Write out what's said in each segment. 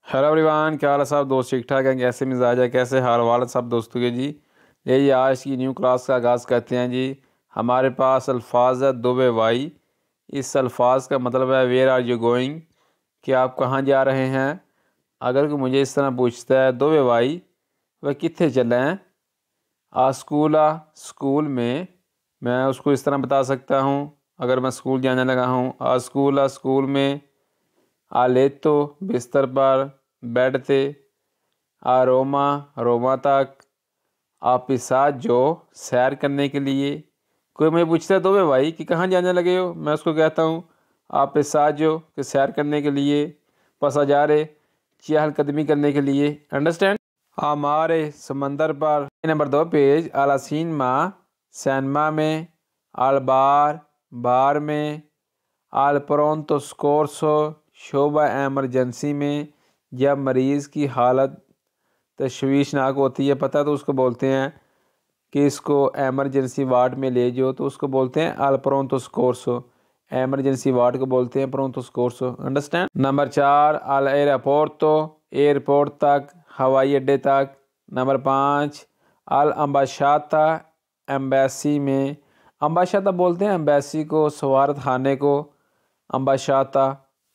Hello everyone, क्या हाल है सब दोस्त? ठीक ठाक हैं? कैसे मिजाज है, कैसे हाल वाल है सब दोस्तों के जी? ये जी आज की न्यू क्लास का आगाज़ करते हैं जी। हमारे पास अल्फाज है दो वे वाई। इस अल्फाज का मतलब है वेयर आर यू गोइंग, कि आप कहाँ जा रहे हैं। अगर कोई मुझे इस तरह पूछता है दो वे वाई, वह कितने चले हैं, आ स्कूल आ स्कूल में, मैं उसको इस तरह बता सकता हूँ। अगर मैं स्कूल जाने लगा हूँ, आ स्कूल में, आ लेतो बिस्तर पर, बेड पे, आ रोमा रोमा तक, आप साथ जो सैर करने के लिए। कोई मुझे पूछता है तो वे भाई कि कहाँ जाने लगे हो, मैं उसको कहता हूँ आप साथ जो कि सैर करने के लिए, पसा जा रहे चहलकदमी करने के लिए। अंडरस्टैंड? हमारे समंदर पर। नंबर 2 पेज, आला सिनेमा सैनमा में, आल बार बार में, आल प्रोंतो स्कोर्सो शोबा एमरजेंसी में। जब मरीज़ की हालत तशवीशनाक होती है, पता तो उसको बोलते हैं कि इसको एमरजेंसी वार्ड में ले जाओ, तो उसको बोलते हैं अल प्रोंतो स्कोर्सो। एमरजेंसी वार्ड को बोलते हैं प्रोंतो स्कोर्सो। अंडरस्टैंड? नंबर 4, अल एयरपोर्टो एयरपोर्ट तक, हवाई अड्डे तक। नंबर 5, अल अम्बाशाता एम्बेसी में। अम्बाशाता बोलते हैं एम्बेसी को, सवारत खाने को अम्बाशाता।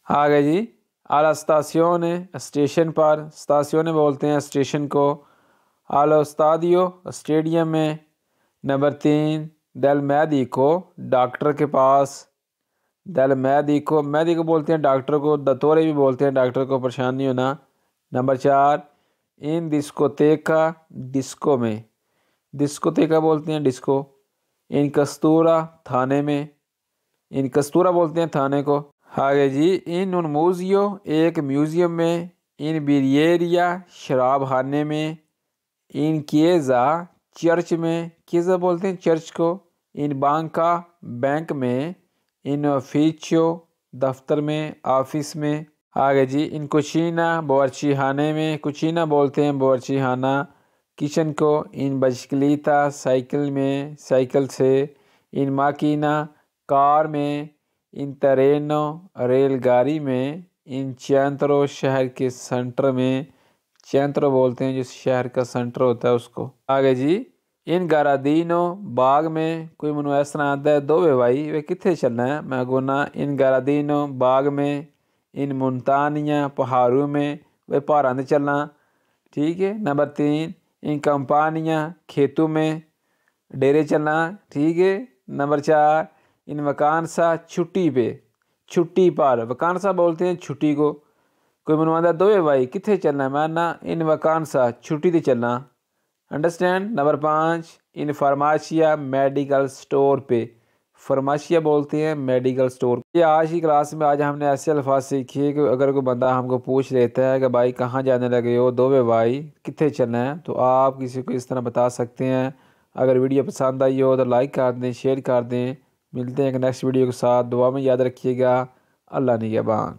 आगे जी, आला स्तासियोने स्टेशन पर, स्तासियोने बोलते हैं स्टेशन को। आलो स्तादियो स्टेडियम में। नंबर 3, दल मैदिको डॉक्टर के पास। दल मैदिको बोलते हैं डॉक्टर को, दतोरे भी बोलते हैं डॉक्टर को, परेशान नहीं होना। नंबर 4, इन डिस्कोतेका डिस्को में। डिस्कोतेका बोलते हैं डिस्को। इन कस्तूरा थाने में। इन कस्तूरा बोलते हैं थाने को। आगे जी, इन उन म्यूजियो एक म्यूजियम में। इन बिरियरिया शराब खाने में। इन किएजा चर्च में। किएजा बोलते हैं चर्च को। इन बांका बैंक में। इन ऑफिशियो दफ्तर में, ऑफिस में। आगे जी, इन कुचीना बावर्ची खाने में। कुचीना बोलते हैं बावर्ची खाना, किचन को। इन बस्किलीता साइकिल में, साइकिल से। इन माकीना कार में। इन तरेनो रेलगाड़ी में। इन चैंतरो शहर के सेंटर में। चैंतरो बोलते हैं जिस शहर का सेंटर होता है उसको। आगे जी, इन गारादीनो बाग में। कोई मनु इस तरह आता है दो वे भाई वे कितने चलना है, मैं गुना इन गारादीनो बाग में। इन मुल्तानिया पहाड़ों में, वे पहाड़ों से चलना। ठीक है। नंबर 3, इन कंपानियाँ खेतों में, डेरे चलना। ठीक है। नंबर 4, इन वकांसा छुट्टी पे, छुट्टी पर। वकांसा बोलते हैं छुट्टी को। कोई मनवादा दो है भाई कितने चलना है, मानना इन वकांसा छुट्टी से चलना। अंडरस्टैंड? नंबर 5, इन फार्माशिया मेडिकल स्टोर पे। फार्माशिया बोलते हैं मेडिकल स्टोर। ये आज की क्लास में आज हमने ऐसे अल्फाज सीखे कि अगर कोई बंदा हमको पूछ लेता है कि भाई कहाँ जाने लगे हो, दो वे भाई कितने चलना है, तो आप किसी को इस तरह बता सकते हैं। अगर वीडियो पसंद आई हो तो लाइक कर दें, शेयर कर दें। मिलते हैं एक नेक्स्ट वीडियो के साथ। दुआ में याद रखिएगा। अल्लाह निगहबान।